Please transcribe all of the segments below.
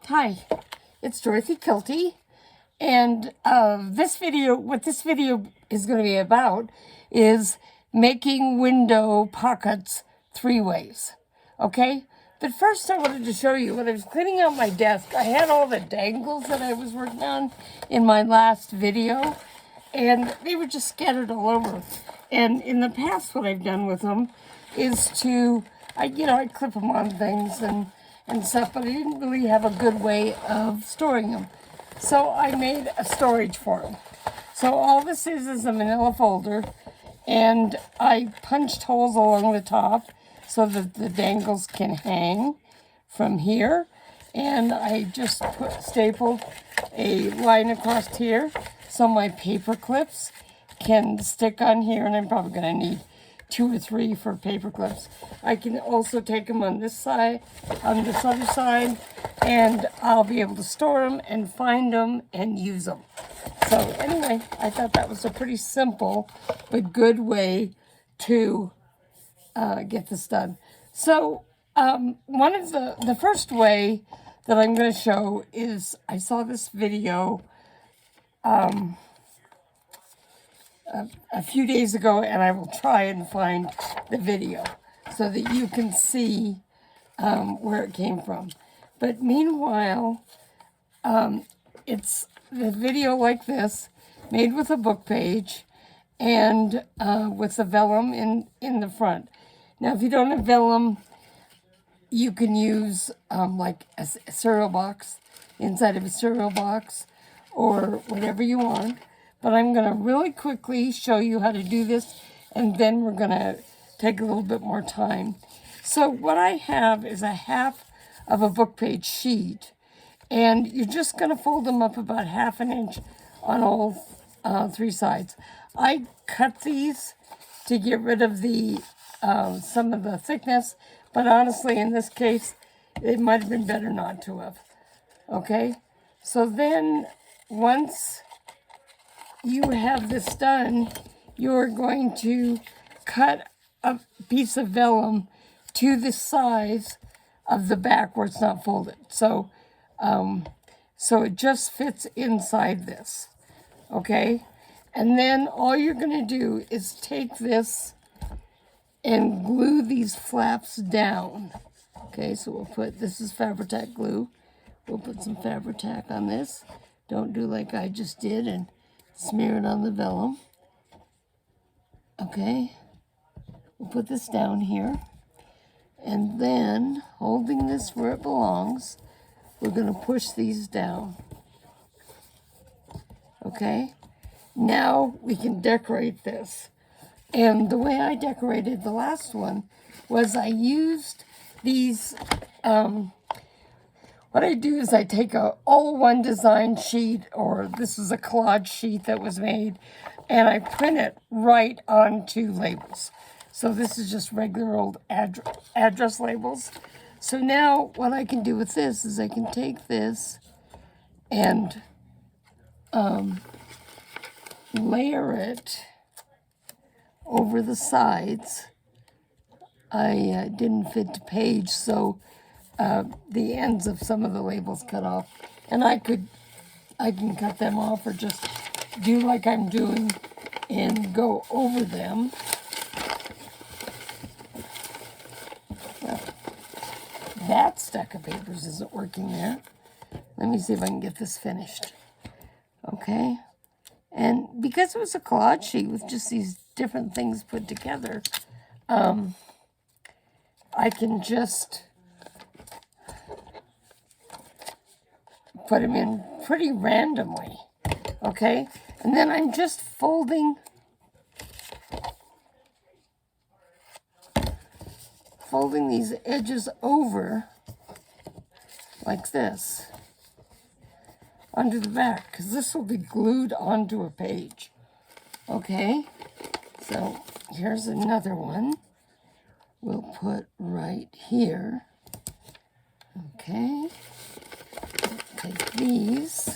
Hi, it's Dakielty, and what this video is going to be about is making window pockets 3 ways, okay? But first I wanted to show you, when I was cleaning out my desk, I had all the dangles that I was working on in my last video, and they were just scattered all over. And in the past, what I've done with them is I clip them on things and stuff, but I didn't really have a good way of storing them. So I made a storage for them. So all this is a manila folder, and I punched holes along the top so that the dangles can hang from here. And I just stapled a line across here so my paper clips can stick on here, and I'm probably going to need 2 or 3 for paper clips. I can also take them on this side, on this other side, and I'll be able to store them and find them and use them. So anyway, I thought that was a pretty simple but good way to get this done. So one of the first way that I'm going to show is, I saw this video a few days ago, and I will try and find the video so that you can see where it came from. But meanwhile, it's the video like this, made with a book page and with the vellum in the front. Now, if you don't have vellum, you can use like a cereal box, inside of a cereal box, or whatever you want. But I'm going to really quickly show you how to do this, and then we're going to take a little bit more time. So what I have is a half of a book page sheet, and you're just going to fold them up about 1/2 inch on all 3 sides. I cut these to get rid of the some of the thickness, but honestly, in this case, it might have been better not to have. Okay? So then, once you have this done, you're going to cut a piece of vellum to the size of the back where it's not folded. So, so it just fits inside this, okay? And then all you're going to do is take this and glue these flaps down. Okay, so we'll put, this is Fabri-Tac glue. We'll put some Fabri-Tac on this. Don't do like I just did and smear it on the vellum. Okay, we'll put this down here, and then, holding this where it belongs, we're going to push these down. Okay, now we can decorate this. And the way I decorated the last one was I used these, what I do is I take a all-one design sheet, or this is a collage sheet that was made, and I print it right onto labels. So this is just regular old address labels. So now what I can do with this is I can take this and layer it over the sides. I didn't fit the page, so the ends of some of the labels cut off, and I can cut them off or just do like I'm doing and go over them. Well, that stack of papers isn't working there. Let me see if I can get this finished. Okay, and because it was a collage sheet with just these different things put together, I can just put them in pretty randomly, okay? And then I'm just folding these edges over like this onto the back, because this will be glued onto a page, okay? So here's another one we'll put right here, okay? Take these,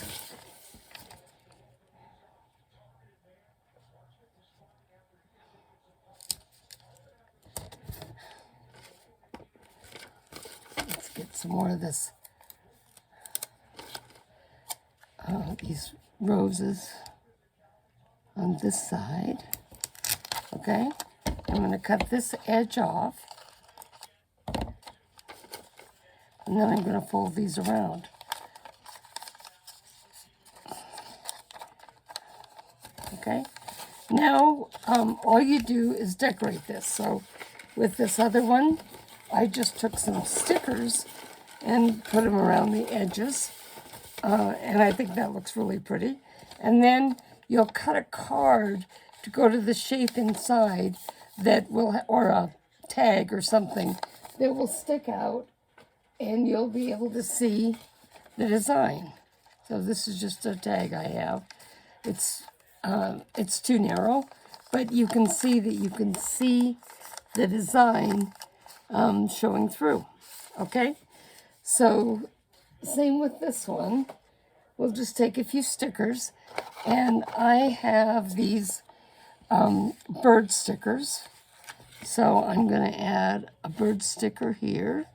let's get some more of this these roses on this side. Okay, I'm going to cut this edge off, and then I'm going to fold these around. Okay, now all you do is decorate this. So with this other one, I just took some stickers and put them around the edges, and I think that looks really pretty. And then you'll cut a card to go to the shape inside that will, or a tag or something that will stick out, and you'll be able to see the design. So this is just a tag I have. It's too narrow, but you can see that you can see the design showing through. Okay, so same with this one. We'll just take a few stickers, and I have these bird stickers. So I'm going to add a bird sticker here,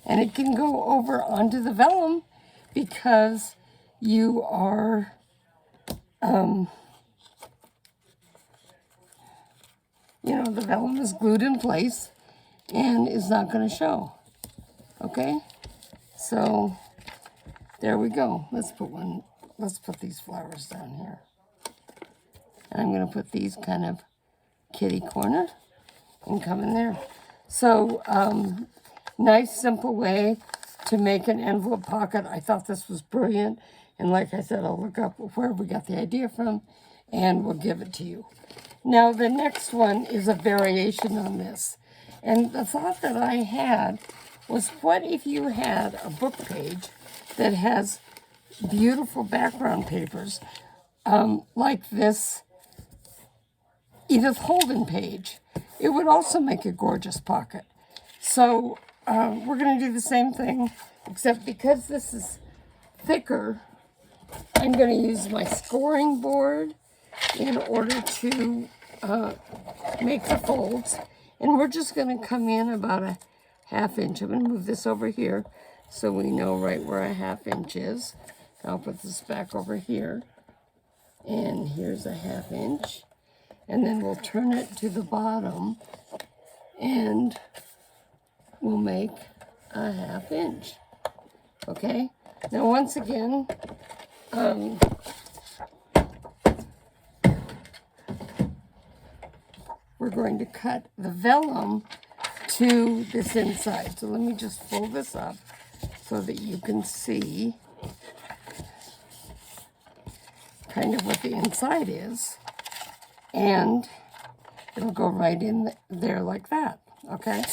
and it can go over onto the vellum because you are you know, the vellum is glued in place and is not going to show. Okay, so there we go. Let's put these flowers down here. And I'm going to put these kind of kitty corner and come in there. So nice, simple way to make an envelope pocket. I thought this was brilliant. And like I said, I'll look up where we got the idea from, and we'll give it to you. Now, the next one is a variation on this. And the thought that I had was, what if you had a book page that has beautiful background papers, like this Edith Holden page? It would also make a gorgeous pocket. So we're going to do the same thing, except because this is thicker, I'm going to use my scoring board in order to make the folds. And we're just going to come in about a ½ inch. I'm going to move this over here so we know right where a ½ inch is. I'll put this back over here. And here's a ½ inch. And then we'll turn it to the bottom, and we'll make a ½ inch. Okay? Now, once again, we're going to cut the vellum to this inside. So let me just fold this up so that you can see kind of what the inside is. And it'll go right in there like that. Okay?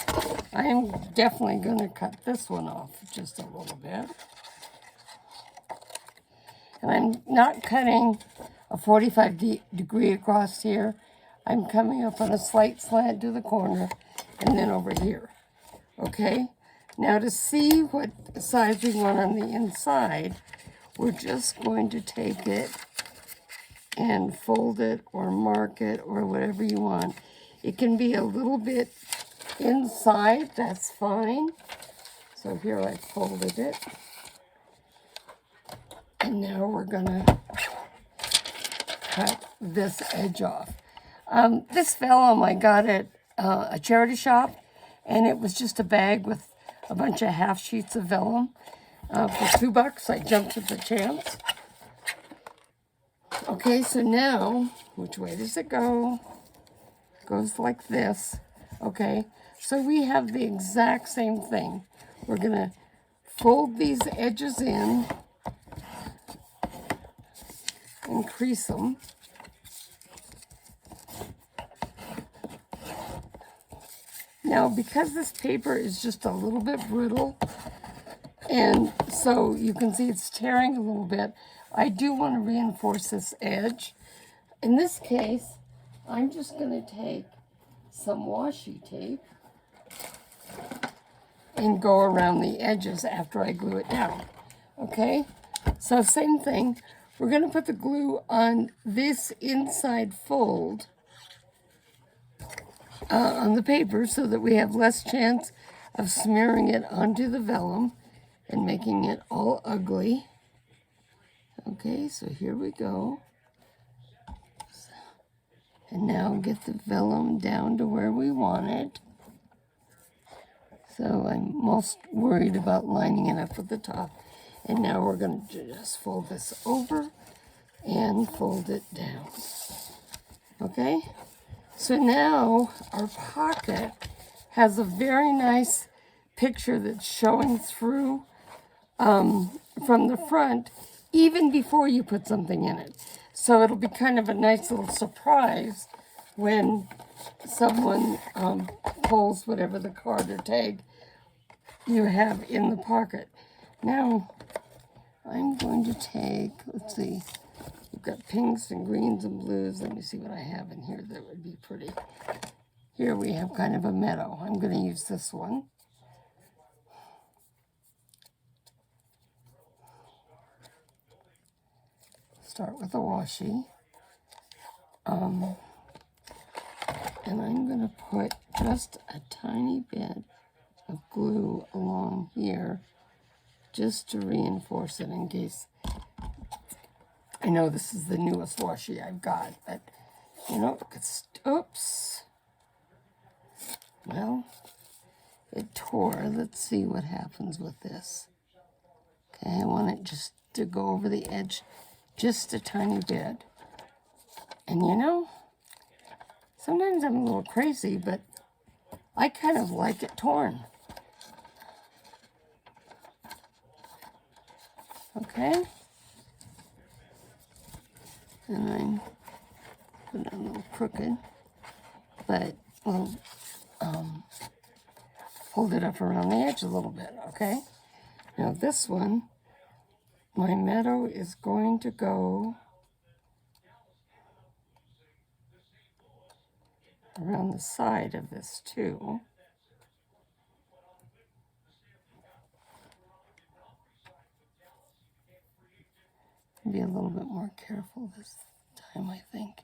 I am definitely going to cut this one off just a little bit. And I'm not cutting a 45-degree across here. I'm coming up on a slight slant to the corner and then over here. Okay? Now, to see what size we want on the inside, we're just going to take it and fold it or mark it or whatever you want. It can be a little bit inside, that's fine. So here I folded it. And now we're gonna cut this edge off. This vellum I got at a charity shop, and it was just a bag with a bunch of half sheets of vellum for $2. I jumped at the chance. Okay, so now, which way does it go? It goes like this. Okay, so we have the exact same thing. We're gonna fold these edges in and crease them. Now, because this paper is just a little bit brittle, and so you can see it's tearing a little bit, I do want to reinforce this edge. In this case, I'm just going to take some washi tape and go around the edges after I glue it down. Okay? So same thing. We're going to put the glue on this inside fold on the paper so that we have less chance of smearing it onto the vellum and making it all ugly. Okay, so here we go. And now get the vellum down to where we want it. So I'm most worried about lining it up with the top. And now we're going to just fold this over and fold it down. Okay? So now our pocket has a very nice picture that's showing through from the front, even before you put something in it. So it'll be kind of a nice little surprise when someone pulls whatever the card or tag you have in the pocket. Now, I'm going to take, let's see, we've got pinks and greens and blues. Let me see what I have in here that would be pretty. Here we have kind of a meadow. I'm going to use this one. Start with a washi. And I'm going to put just a tiny bit of glue along here just to reinforce it in case. I know this is the newest washi I've got, but you know, oops. Well, it tore. Let's see what happens with this. Okay, I want it just to go over the edge just a tiny bit. And you know, sometimes I'm a little crazy, but I kind of like it torn. Okay? And I'm putting it a little crooked, but we'll hold it up around the edge a little bit, okay? Now this one, my meadow is going to go around the side of this too. Be a little bit more careful this time, I think.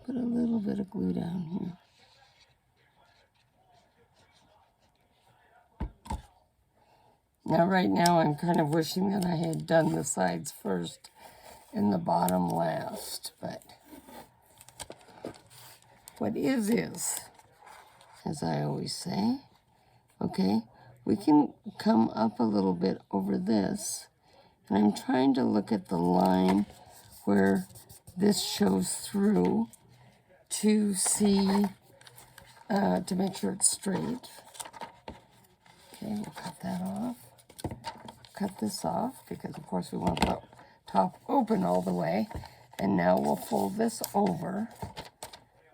Put a little bit of glue down here. Now, right now, I'm kind of wishing that I had done the sides first and the bottom last, but what is, as I always say. Okay, we can come up a little bit over this, and I'm trying to look at the line where this shows through to see, to make sure it's straight. Okay, we'll cut that off. Cut this off, because of course we want the top open all the way. And now we'll fold this over,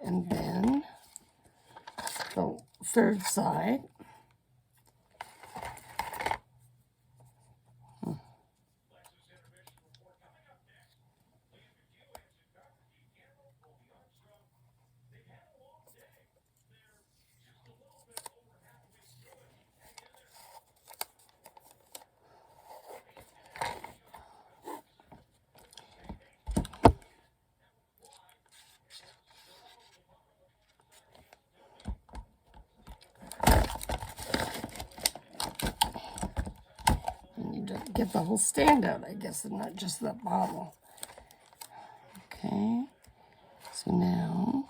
and then the third side. Get the whole stand out, I guess, and not just that bottle. Okay, so now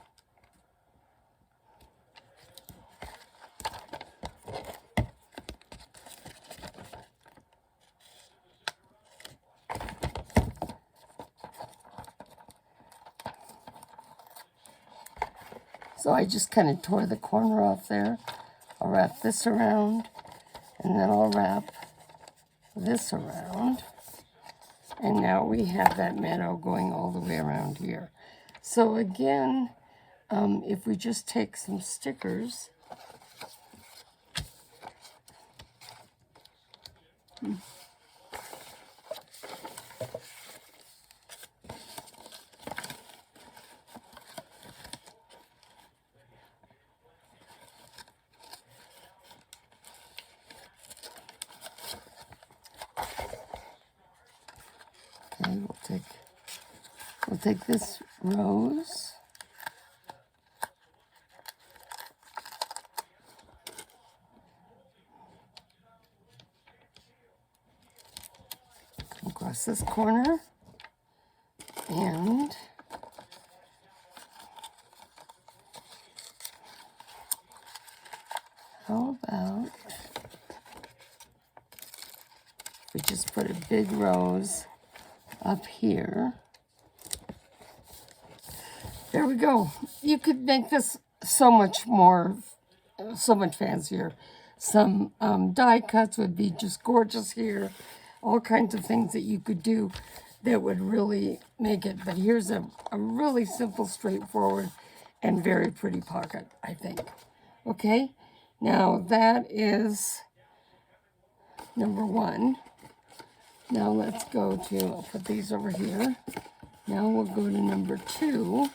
I just kind of tore the corner off there. I'll wrap this around, and then I'll wrap this around, and now we have that meadow going all the way around here. So again, if we just take some stickers, okay, we'll take this rose, across this corner, and how about we just put a big rose up here. There we go. You could make this so much more, so much fancier. Some die cuts would be just gorgeous here. All kinds of things that you could do that would really make it. But here's a really simple, straightforward, and very pretty pocket, I think. Okay, now that is number one. Now let's go to, I'll put these over here. Now we'll go to number two.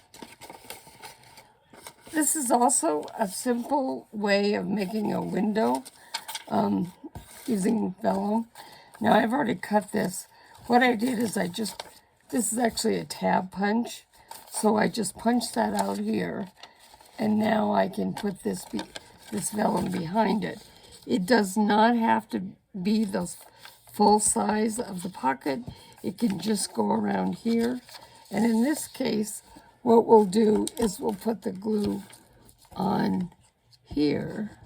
This is also a simple way of making a window using vellum. Now I've already cut this. What I did is this is actually a tab punch. So I just punched that out here. And now I can put this vellum behind it. It does not have to be the full size of the pocket. It can just go around here. And in this case, what we'll do is we'll put the glue on here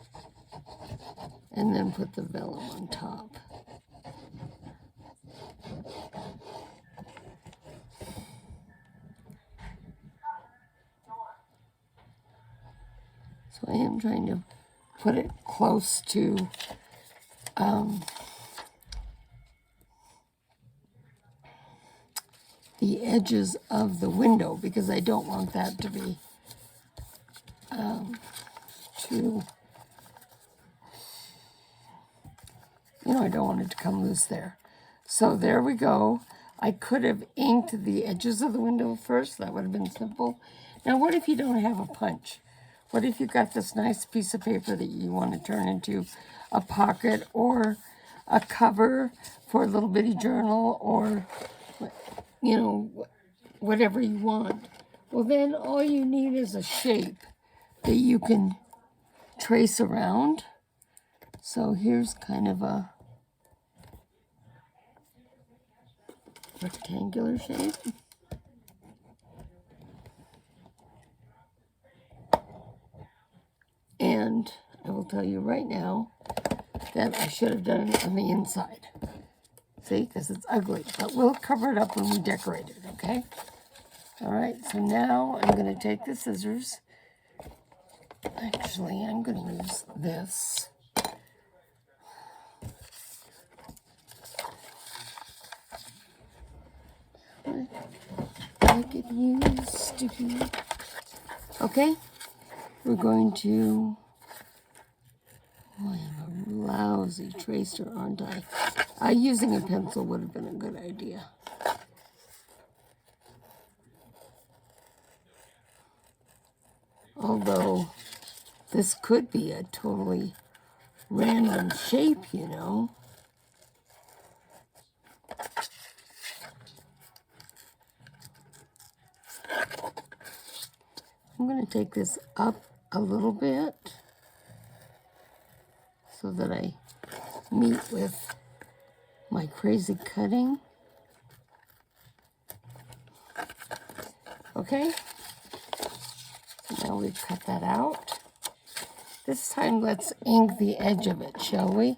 and then put the vellum on top. So I am trying to put it close to the edges of the window because I don't want that to be too, I don't want it to come loose there. So there we go. I could have inked the edges of the window first. That would have been simple. Now, what if you don't have a punch? What if you got this nice piece of paper that you want to turn into a pocket or a cover for a little bitty journal or, whatever you want? Well, then all you need is a shape that you can trace around. So here's kind of a rectangular shape. And I will tell you right now that I should have done it on the inside. See, because it's ugly, but we'll cover it up when we decorate it, okay? All right, so now I'm going to take the scissors. Actually, I'm going to use this. I could use sticky. Okay, we're going to. Oh, I have a lousy tracer, aren't I? Using a pencil would have been a good idea. Although this could be a totally random shape, I'm going to take this up a little bit so that I meet with my crazy cutting. Okay, so now we've cut that out. This time let's ink the edge of it, shall we?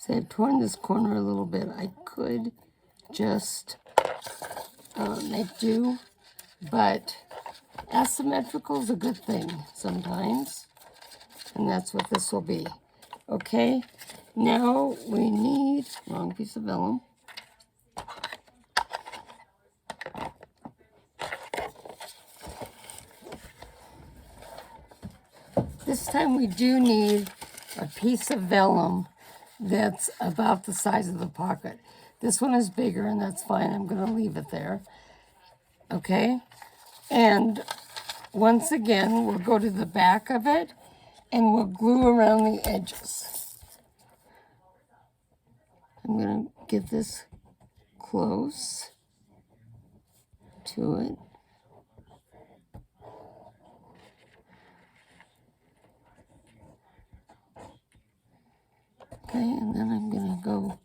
So I've torn this corner a little bit. I could just make do, but asymmetrical is a good thing sometimes, and that's what this will be. Okay, now we need, wrong piece of vellum. This time we do need a piece of vellum that's about the size of the pocket. This one is bigger, and that's fine. I'm going to leave it there. Okay? And once again, we'll go to the back of it, and we'll glue around the edges. I'm going to get this close to it. Okay, and then I'm going to go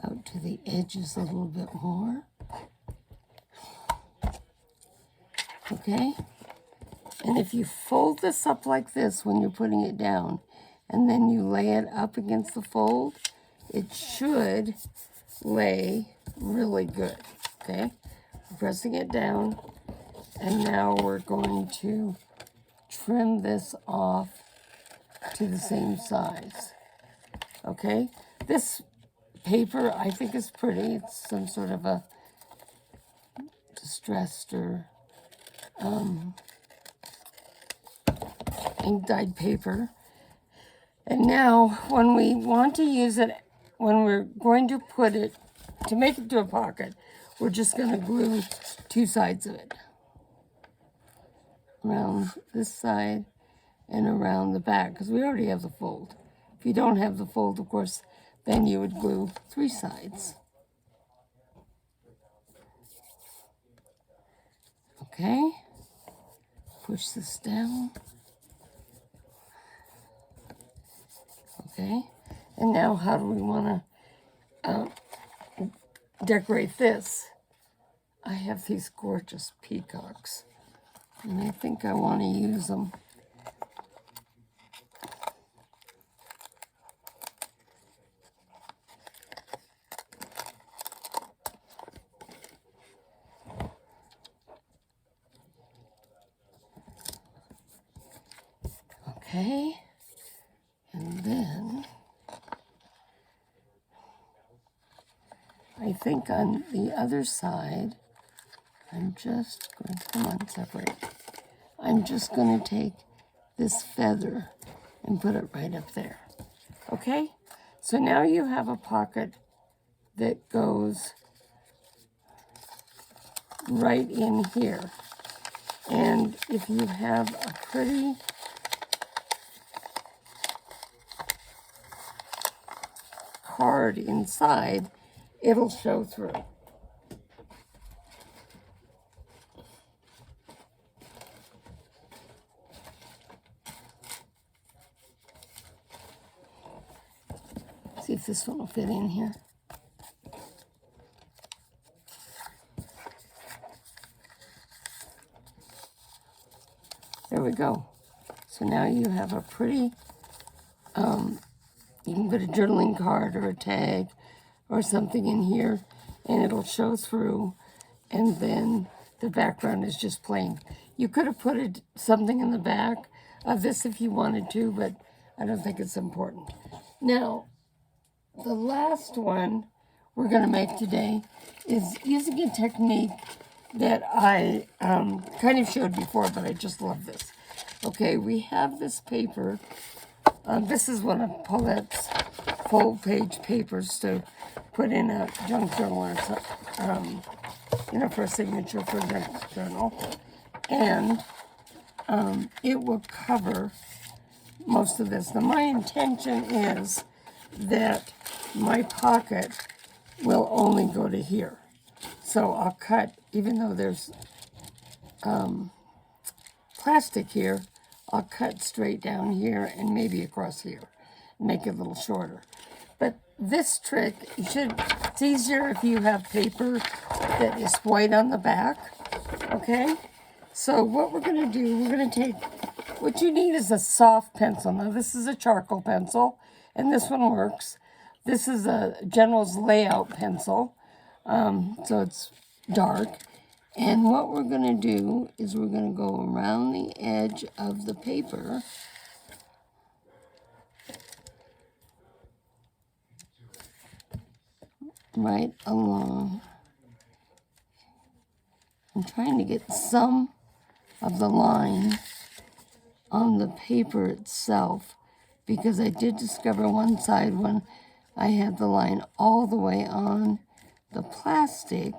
out to the edges a little bit more. Okay, and if you fold this up like this when you're putting it down, and then you lay it up against the fold, it should lay really good. Okay, pressing it down, and now we're going to trim this off to the same size. Okay, this paper I think is pretty. It's some sort of a distressed or ink dyed paper. And now when we want to use it, when we're going to put it, to make it to a pocket, we're just going to glue two sides of it. Around this side and around the back, because we already have the fold. If you don't have the fold, of course, then you would glue three sides. Okay, push this down. Okay, and now how do we want to decorate this? I have these gorgeous peacocks, and I think I want to use them. Okay, and then I think on the other side, I'm just going to, come on, separate. I'm just going to take this feather and put it right up there. Okay, so now you have a pocket that goes right in here. And if you have a pretty card inside, it'll show through. See if this one will fit in here. There we go. So now you have a pretty, you can put a journaling card or a tag or something in here, and it'll show through, and then the background is just plain. You could have put something in the back of this if you wanted to, but I don't think it's important. Now, the last one we're going to make today is using a technique that I kind of showed before, but I just love this. Okay, we have this paper. This is one of Paulette's full-page papers to put in a junk journal or something, for a signature for a junk journal. And it will cover most of this. Now, my intention is that my pocket will only go to here. So I'll cut, even though there's plastic here, I'll cut straight down here and maybe across here, make it a little shorter. But this trick, it's easier if you have paper that is white on the back, okay? So what we're going to do, we're going to take, what you need is a soft pencil. Now this is a charcoal pencil, and this one works. This is a General's Layout pencil, so it's dark. And what we're going to do is we're going to go around the edge of the paper. Right along. I'm trying to get some of the line on the paper itself, because I did discover one side when I had the line all the way on the plastic,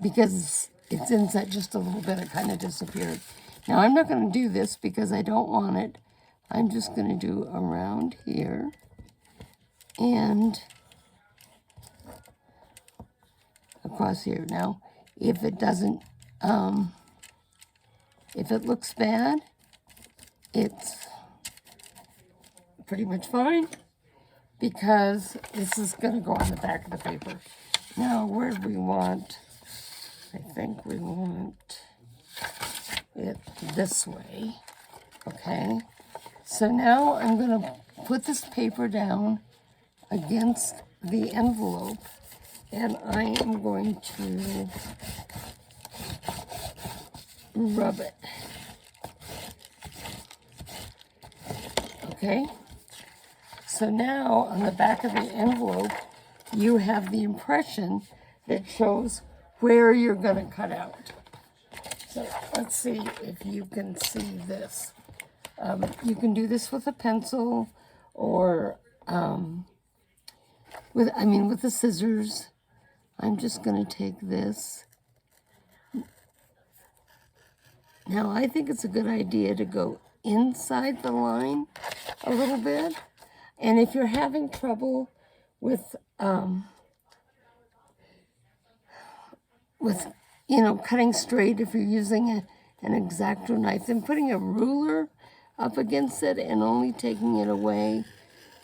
because it's inside just a little bit, it kind of disappeared. Now I'm not going to do this because I don't want it. I'm just going to do around here and across here. Now, if it doesn't, if it looks bad, it's pretty much fine because this is going to go on the back of the paper. Now, where do we want? I think we want it this way, okay? So now I'm going to put this paper down against the envelope, and I am going to rub it, okay? So now on the back of the envelope, you have the impression that shows where you're going to cut out. So let's see if you can see this. You can do this with a pencil or with the scissors. I'm just going to take this. Now I think it's a good idea to go inside the line a little bit. And if you're having trouble with cutting straight, if you're using an X-Acto knife, then putting a ruler up against it and only taking it away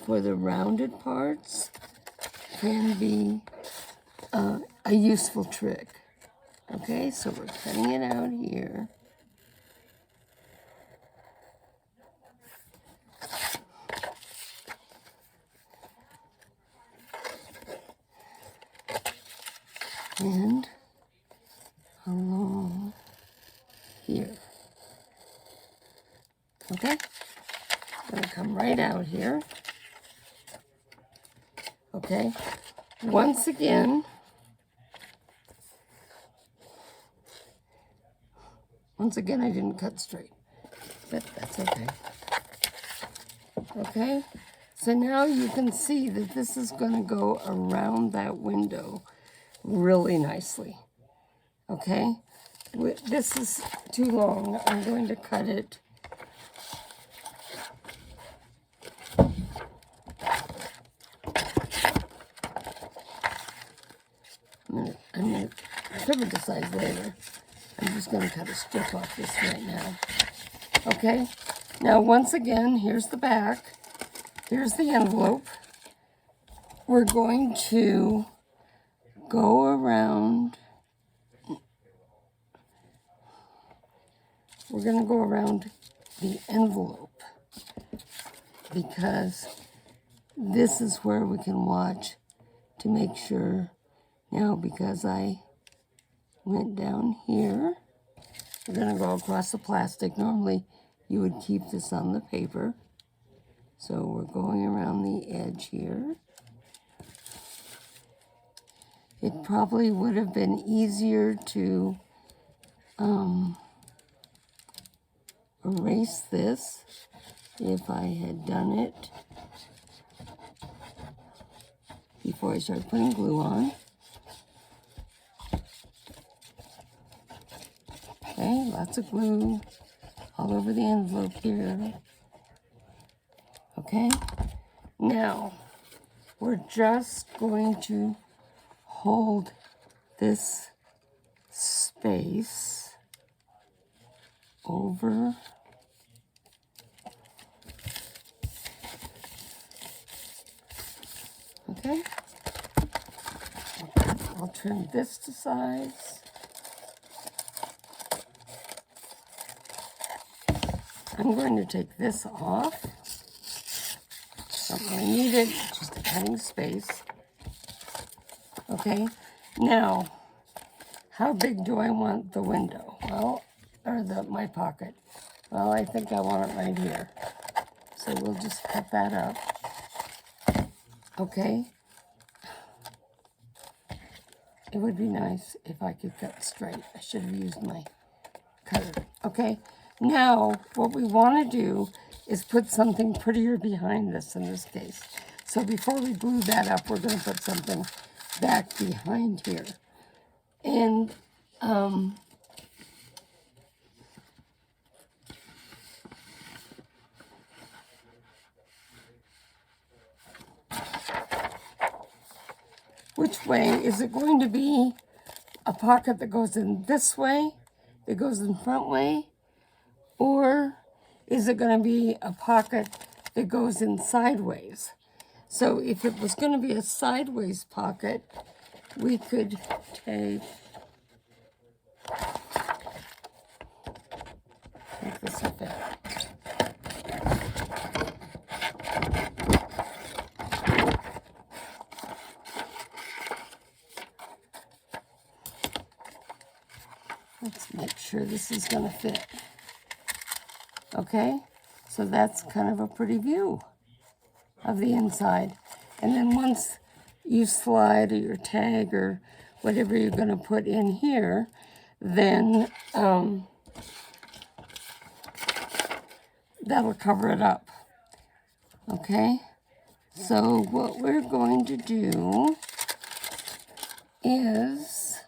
for the rounded parts can be a useful trick. Okay, so we're cutting it out here. And along here. Okay? I'm going to come right out here. Okay? Once again, I didn't cut straight, but that's okay. Okay? So now you can see that this is going to go around that window really nicely. Okay? This is too long. I'm going to cut it. I'm going to trim it to size later. I'm just going to cut a strip off this right now. Okay? Now, once again, here's the back. Here's the envelope. We're going to go around. We're going to go around the envelope because this is where we can watch to make sure. Now, because I went down here, we're going to go across the plastic. Normally, you would keep this on the paper. So we're going around the edge here. It probably would have been easier to erase this if I had done it before I started putting glue on. Okay, lots of glue all over the envelope here. Okay, now we're just going to hold this space over okay. I'll trim this to size. I'm going to take this off. I need it, just a cutting space. Okay, now, how big do I want the window? Well, or my pocket? Well, I think I want it right here. So we'll just cut that up. Okay. It would be nice if I could cut straight. I should have used my cutter. Okay, now what we want to do is put something prettier behind this in this case. So before we glue that up, we're going to put something back behind here. And which way is it going to be? A pocket that goes in this way, that goes in front way, or is it going to be a pocket that goes in sideways? So if it was going to be a sideways pocket, we could take this a bit. Let's make sure this is going to fit. Okay, so that's kind of a pretty view of the inside. And then once you slide or your tag or whatever you're going to put in here, then that'll cover it up. Okay, so what we're going to do is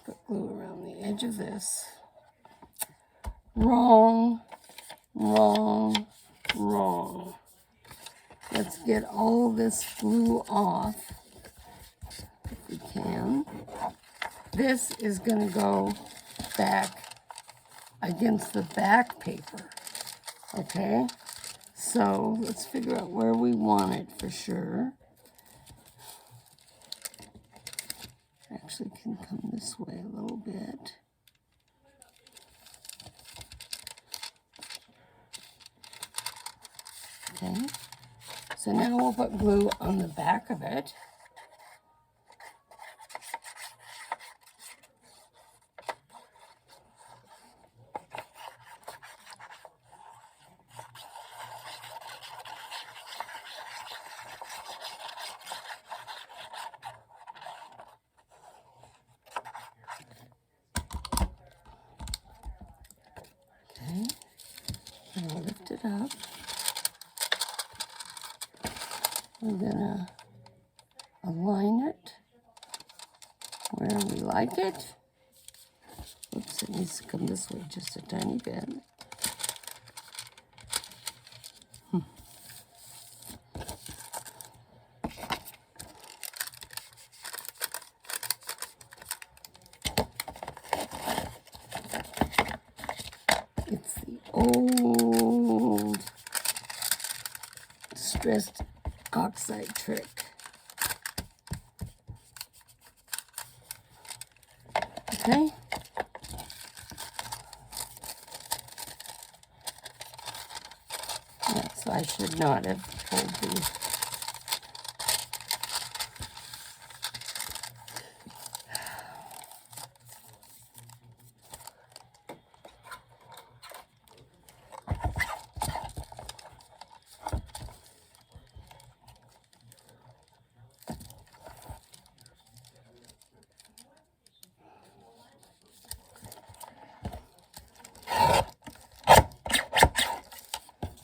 put glue around the edge of this. Wrong, wrong, wrong. Let's get all this glue off if we can. This is going to go back against the back paper. Okay, so let's figure out where we want it for sure. Actually can come this way a little bit. Okay, so now we'll put glue on the back of it. Okay, and I'll lift it up. We're gonna align it where we like it. Oops, it needs to come this way just a tiny bit. It's the old stressed oxide trick. Okay. Yeah, so I should not have pulled the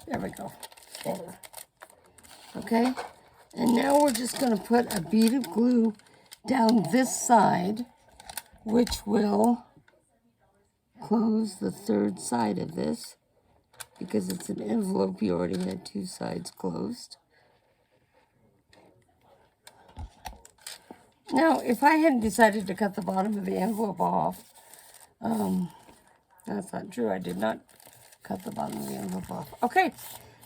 There we go. There. Okay, and now we're just going to put a bead of glue down this side, which will close the third side of this. Because it's an envelope, you already had two sides closed. Now, if I hadn't decided to cut the bottom of the envelope off, that's not true. I did not cut the bottom of the envelope off. Okay,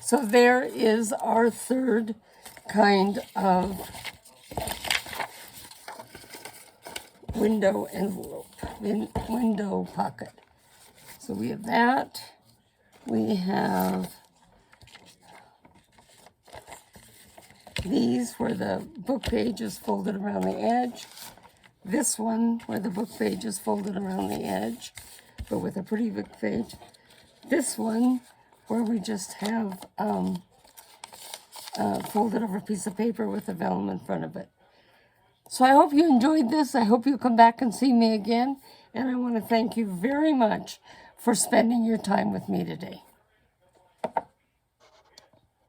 so there is our third kind of window envelope, window pocket. So we have that. We have these where the book page is folded around the edge. This one where the book page is folded around the edge, but with a pretty book page. This one where we just have folded over a piece of paper with a vellum in front of it. So I hope you enjoyed this. I hope you come back and see me again. And I want to thank you very much for spending your time with me today.